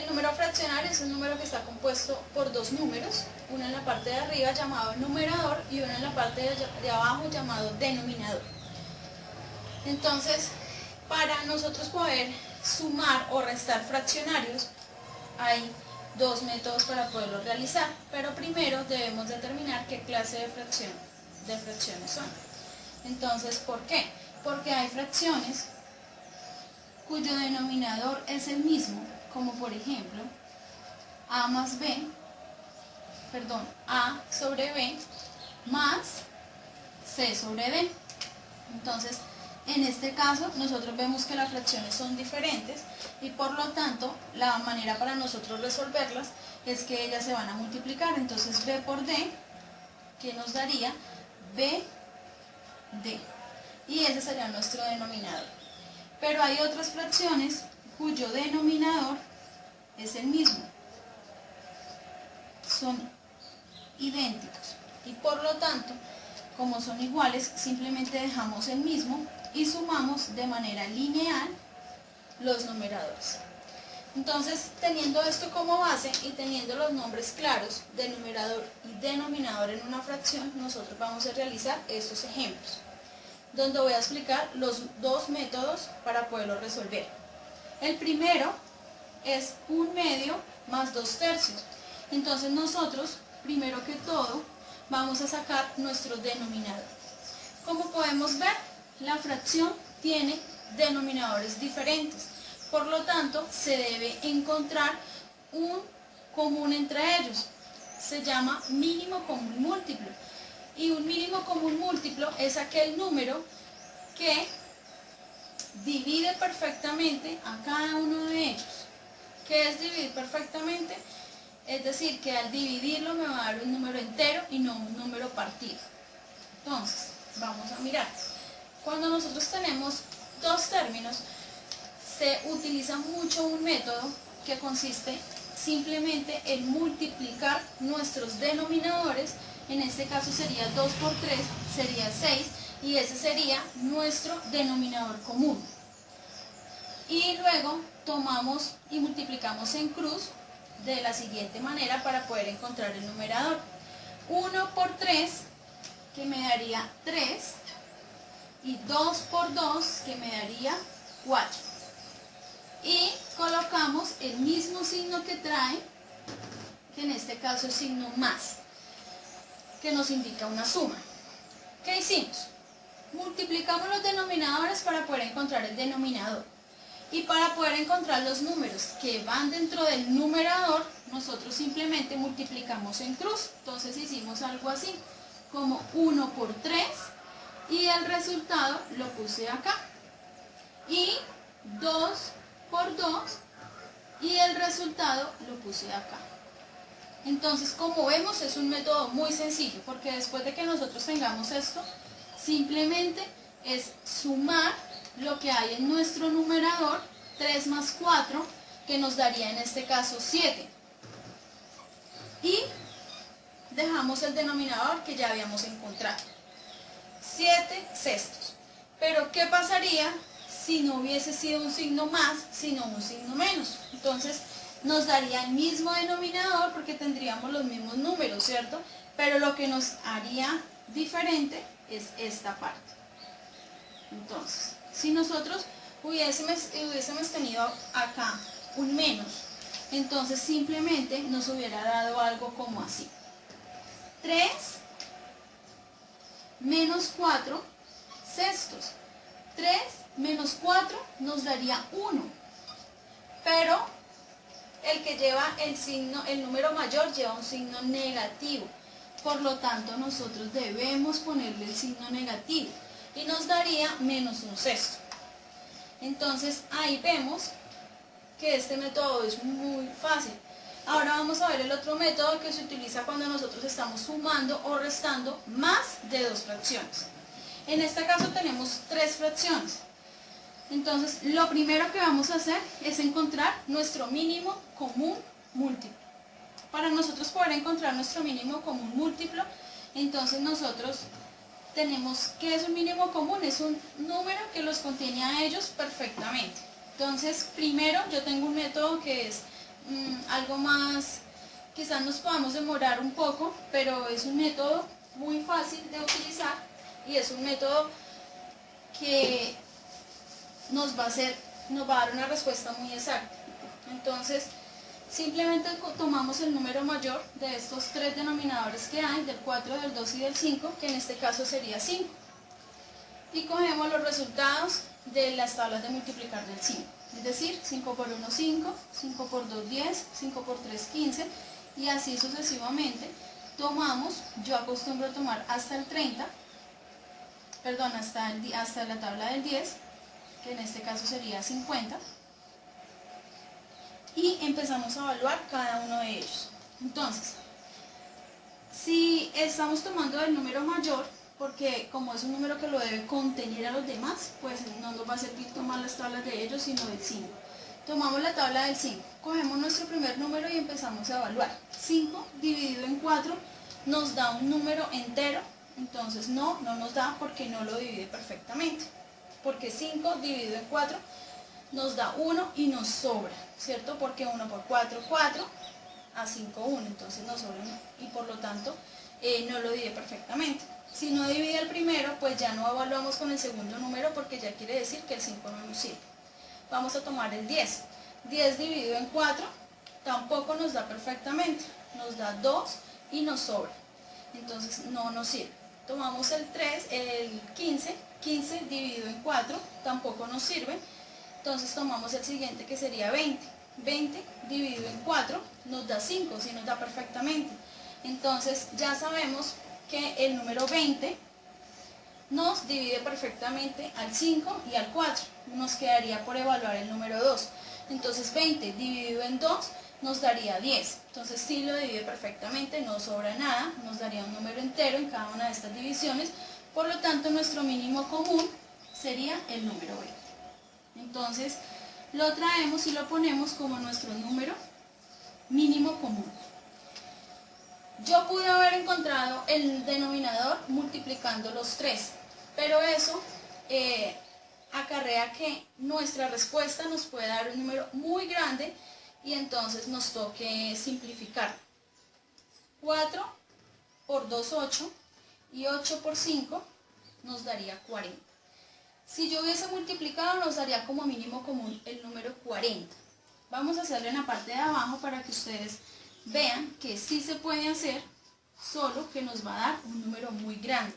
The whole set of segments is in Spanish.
El número fraccionario es un número que está compuesto por dos números, uno en la parte de arriba llamado numerador y uno en la parte de abajo llamado denominador. Entonces, para nosotros poder sumar o restar fraccionarios, hay dos métodos para poderlo realizar, pero primero debemos determinar qué clase de fracciones son. Entonces, ¿por qué? Porque hay fracciones cuyo denominador es el mismo, como por ejemplo a sobre b más c sobre d. Entonces, en este caso, nosotros vemos que las fracciones son diferentes y por lo tanto, la manera para nosotros resolverlas es que ellas se van a multiplicar. Entonces, b por d, que nos daría bd. Y ese sería nuestro denominador. Pero hay otras fracciones cuyo denominador es el mismo. Son idénticos. Y por lo tanto, como son iguales, simplemente dejamos el mismo y sumamos de manera lineal los numeradores. Entonces, teniendo esto como base y teniendo los nombres claros de numerador y denominador en una fracción, nosotros vamos a realizar estos ejemplos, donde voy a explicar los dos métodos para poderlo resolver. El primero es 1/2 más 2/3. Entonces nosotros, primero que todo, vamos a sacar nuestro denominador. Como podemos ver, la fracción tiene denominadores diferentes. Por lo tanto, se debe encontrar un común entre ellos. Se llama mínimo común múltiplo. Y un mínimo común múltiplo es aquel número que divide perfectamente a cada uno de ellos. ¿Qué es dividir perfectamente? Es decir, que al dividirlo me va a dar un número entero y no un número partido. Entonces, vamos a mirar. Cuando nosotros tenemos dos términos, se utiliza mucho un método que consiste simplemente en multiplicar nuestros denominadores. En este caso sería 2 por 3, sería 6, y ese sería nuestro denominador común. Y luego tomamos y multiplicamos en cruz de la siguiente manera para poder encontrar el numerador. 1 por 3, que me daría 3, y 2 por 2, que me daría 4. Y colocamos el mismo signo que trae, que en este caso es signo más, que nos indica una suma. ¿Qué hicimos? Multiplicamos los denominadores para poder encontrar el denominador. Y para poder encontrar los números que van dentro del numerador, nosotros simplemente multiplicamos en cruz. Entonces hicimos algo así, como 1 por 3, y el resultado lo puse acá. Y 2 por 2, y el resultado lo puse acá. Entonces, como vemos, es un método muy sencillo, porque después de que nosotros tengamos esto, simplemente es sumar lo que hay en nuestro numerador, 3 más 4, que nos daría en este caso 7. Y dejamos el denominador que ya habíamos encontrado, 7 sextos. Pero, ¿qué pasaría si no hubiese sido un signo más, sino un signo menos? Entonces, nos daría el mismo denominador porque tendríamos los mismos números, ¿cierto? Pero lo que nos haría diferente es esta parte. Entonces, si nosotros hubiésemos tenido acá un menos, entonces simplemente nos hubiera dado algo como así. 3 menos 4 sextos. 3 menos 4 nos daría 1. Pero el que lleva el número mayor lleva un signo negativo. Por lo tanto, nosotros debemos ponerle el signo negativo. Y nos daría menos un sexto. Entonces, ahí vemos que este método es muy fácil. Ahora vamos a ver el otro método que se utiliza cuando nosotros estamos sumando o restando más de dos fracciones. En este caso tenemos tres fracciones. Entonces, lo primero que vamos a hacer es encontrar nuestro mínimo común múltiplo. Para nosotros poder encontrar nuestro mínimo común múltiplo, entonces nosotros tenemos, ¿qué es un mínimo común? Es un número que los contiene a ellos perfectamente. Entonces, primero yo tengo un método que es algo más, quizás nos podamos demorar un poco, pero es un método muy fácil de utilizar y es un método que nos va a dar una respuesta muy exacta. Entonces, simplemente tomamos el número mayor de estos tres denominadores que hay, del 4, del 2 y del 5, que en este caso sería 5. Y cogemos los resultados de las tablas de multiplicar del 5. Es decir, 5 por 1, 5, 5 por 2, 10, 5 por 3, 15, y así sucesivamente. Tomamos, yo acostumbro a tomar hasta el 30, perdón, hasta la tabla del 10, que en este caso sería 50, y empezamos a evaluar cada uno de ellos. Entonces, si estamos tomando el número mayor, porque como es un número que lo debe contener a los demás, pues no nos va a servir tomar las tablas de ellos, sino del 5. Tomamos la tabla del 5, cogemos nuestro primer número y empezamos a evaluar. 5 dividido en 4 nos da un número entero, entonces no nos da porque no lo divide perfectamente. Porque 5 dividido en 4 nos da 1 y nos sobra, ¿cierto? Porque 1 por 4, 4, a 5, 1, entonces nos sobra 1 y por lo tanto no lo divide perfectamente. Si no divide el primero, pues ya no evaluamos con el segundo número porque ya quiere decir que el 5 no nos sirve. Vamos a tomar el 10. 10 dividido en 4 tampoco nos da perfectamente, nos da 2 y nos sobra, entonces no nos sirve. Tomamos el 15, 15 dividido en 4 tampoco nos sirve, entonces tomamos el siguiente que sería 20. 20 dividido en 4 nos da 5, sí nos da perfectamente. Entonces ya sabemos que el número 20 nos divide perfectamente al 5 y al 4. Nos quedaría por evaluar el número 2. Entonces 20 dividido en 2 nos daría 10. Entonces sí lo divide perfectamente, no sobra nada, nos daría un número entero en cada una de estas divisiones. Por lo tanto, nuestro mínimo común sería el número 20. Entonces lo traemos y lo ponemos como nuestro número mínimo común. Yo pude haber encontrado el denominador multiplicando los 3, pero eso acarrea que nuestra respuesta nos puede dar un número muy grande y entonces nos toque simplificar. 4 por 2, 8, y 8 por 5 nos daría 40. Si yo hubiese multiplicado nos daría como mínimo común el número 40. Vamos a hacerlo en la parte de abajo para que ustedes vean que sí se puede hacer, solo que nos va a dar un número muy grande.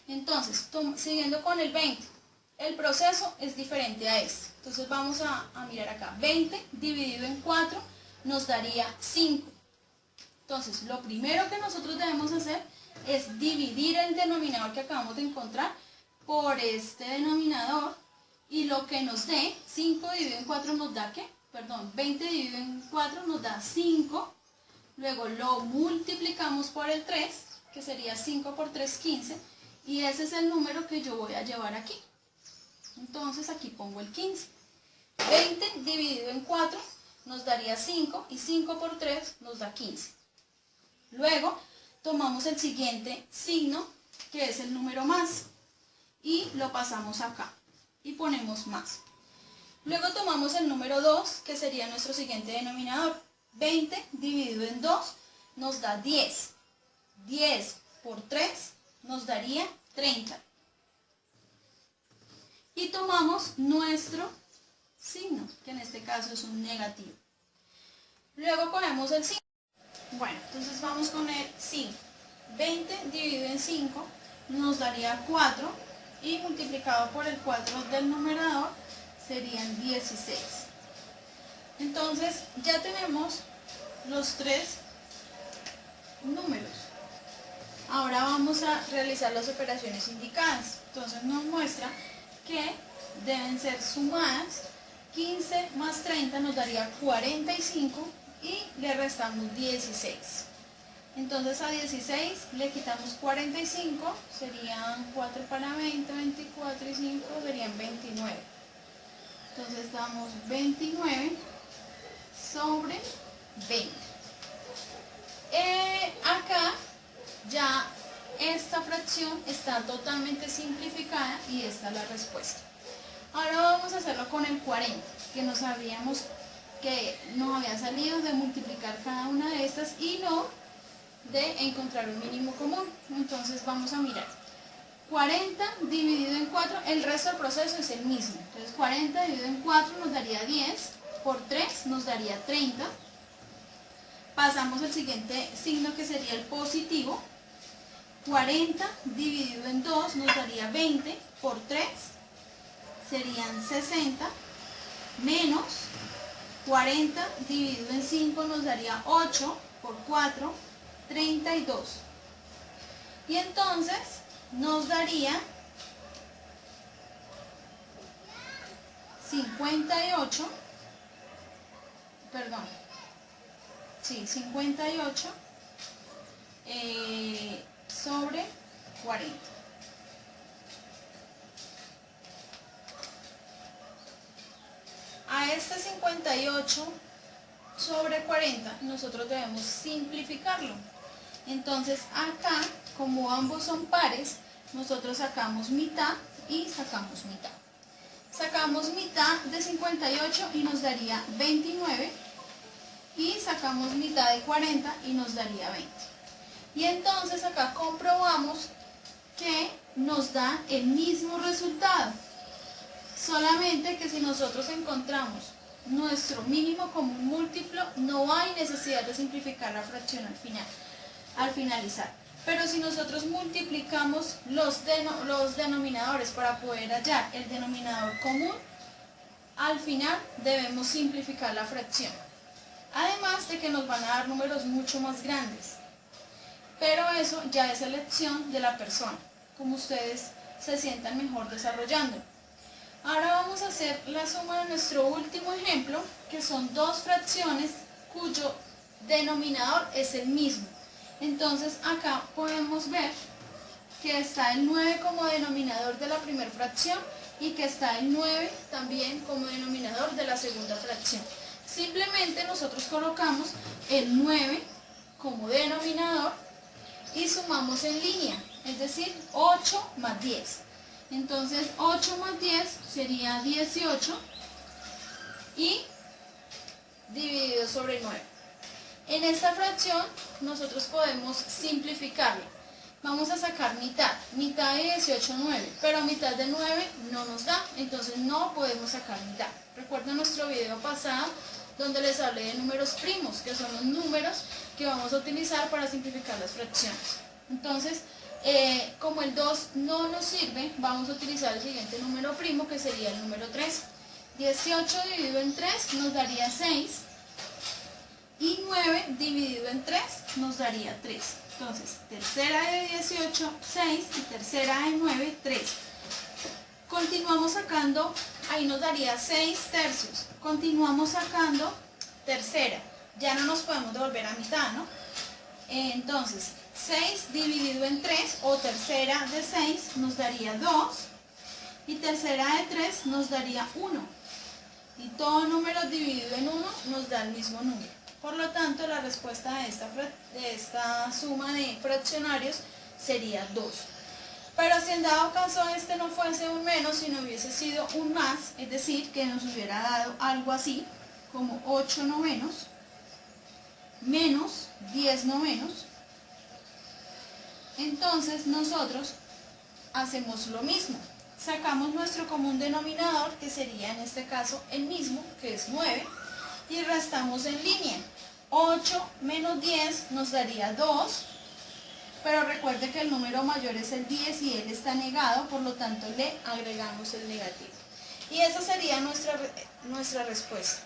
Entonces, siguiendo con el 20, el proceso es diferente a este. Entonces vamos a mirar acá. 20 dividido en 4 nos daría 5. Entonces, lo primero que nosotros debemos hacer es dividir el denominador que acabamos de encontrar por este denominador, y lo que nos dé, 5 dividido en 4 nos da ¿qué? Perdón, 20 dividido en 4 nos da 5, luego lo multiplicamos por el 3, que sería 5 por 3, 15, y ese es el número que yo voy a llevar aquí. Entonces aquí pongo el 15. 20 dividido en 4 nos daría 5, y 5 por 3 nos da 15. Luego tomamos el siguiente signo, que es el número más, y lo pasamos acá, y ponemos más. Luego tomamos el número 2, que sería nuestro siguiente denominador. 20 dividido en 2 nos da 10. 10 por 3 nos daría 30. Y tomamos nuestro signo, que en este caso es un negativo. Luego ponemos el 5. Bueno, entonces vamos con el 5. 20 dividido en 5 nos daría 4, y multiplicado por el 4 del numerador serían 16. Entonces ya tenemos los tres números. Ahora vamos a realizar las operaciones indicadas. Entonces nos muestra que deben ser sumadas. 15 más 30 nos daría 45 y le restamos 16. Entonces a 16 le quitamos 45, serían 4 para 20, 24 y 5 serían 29. Entonces damos 29 sobre 20. Acá ya esta fracción está totalmente simplificada y esta es la respuesta. Ahora vamos a hacerlo con el 40, que nos habíamos que nos había salido de multiplicar cada una de estas y no de encontrar un mínimo común. Entonces vamos a mirar. 40 dividido en 4, el resto del proceso es el mismo. Entonces 40 dividido en 4 nos daría 10, por 3 nos daría 30. Pasamos al siguiente signo que sería el positivo. 40 dividido en 2 nos daría 20, por 3 serían 60, menos 40 dividido en 5 nos daría 8, por 4, 32. Y entonces nos daría 58, perdón, sí, 58 sobre 40. A este 58 sobre 40 nosotros debemos simplificarlo. Entonces acá, como ambos son pares, nosotros sacamos mitad y sacamos mitad. Sacamos mitad de 58 y nos daría 29. Y sacamos mitad de 40 y nos daría 20. Y entonces acá comprobamos que nos da el mismo resultado. Solamente que si nosotros encontramos nuestro mínimo común múltiplo, no hay necesidad de simplificar la fracción al finalizar. Pero si nosotros multiplicamos los denominadores para poder hallar el denominador común, al final debemos simplificar la fracción. Además de que nos van a dar números mucho más grandes. Pero eso ya es elección de la persona, como ustedes se sientan mejor desarrollando. Ahora vamos a hacer la suma de nuestro último ejemplo, que son dos fracciones cuyo denominador es el mismo. Entonces acá podemos ver que está el 9 como denominador de la primera fracción y que está el 9 también como denominador de la segunda fracción. Simplemente nosotros colocamos el 9 como denominador y sumamos en línea, es decir, 8 más 10. Entonces 8 más 10 sería 18 y dividido sobre 9. En esta fracción nosotros podemos simplificarla. Vamos a sacar mitad. Mitad de 18, 9, pero mitad de 9 no nos da, entonces no podemos sacar mitad. Recuerden nuestro video pasado donde les hablé de números primos, que son los números que vamos a utilizar para simplificar las fracciones. Entonces, como el 2 no nos sirve, vamos a utilizar el siguiente número primo, que sería el número 3. 18 dividido en 3 nos daría 6 y 9 dividido en 3 nos daría 3. Entonces, tercera de 18, 6 y tercera de 9, 3. Continuamos sacando, ahí nos daría 6 tercios. Continuamos sacando tercera. Ya no nos podemos devolver a mitad, ¿no? Entonces, 6 dividido en 3 o tercera de 6 nos daría 2 y tercera de 3 nos daría 1. Y todo número dividido en 1 nos da el mismo número. Por lo tanto, la respuesta de esta suma de fraccionarios sería 2. Pero si en dado caso este no fuese un menos, sino hubiese sido un más, es decir, que nos hubiera dado algo así, como 8 novenos, menos 10 novenos, entonces nosotros hacemos lo mismo. Sacamos nuestro común denominador, que sería en este caso el mismo, que es 9, y restamos en línea. 8 menos 10 nos daría 2, pero recuerde que el número mayor es el 10 y él está negado, por lo tanto le agregamos el negativo. Y esa sería nuestra respuesta.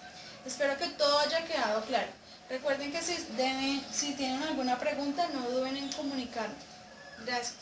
Espero que todo haya quedado claro. Recuerden que si tienen alguna pregunta, no duden en comunicarme. Gracias.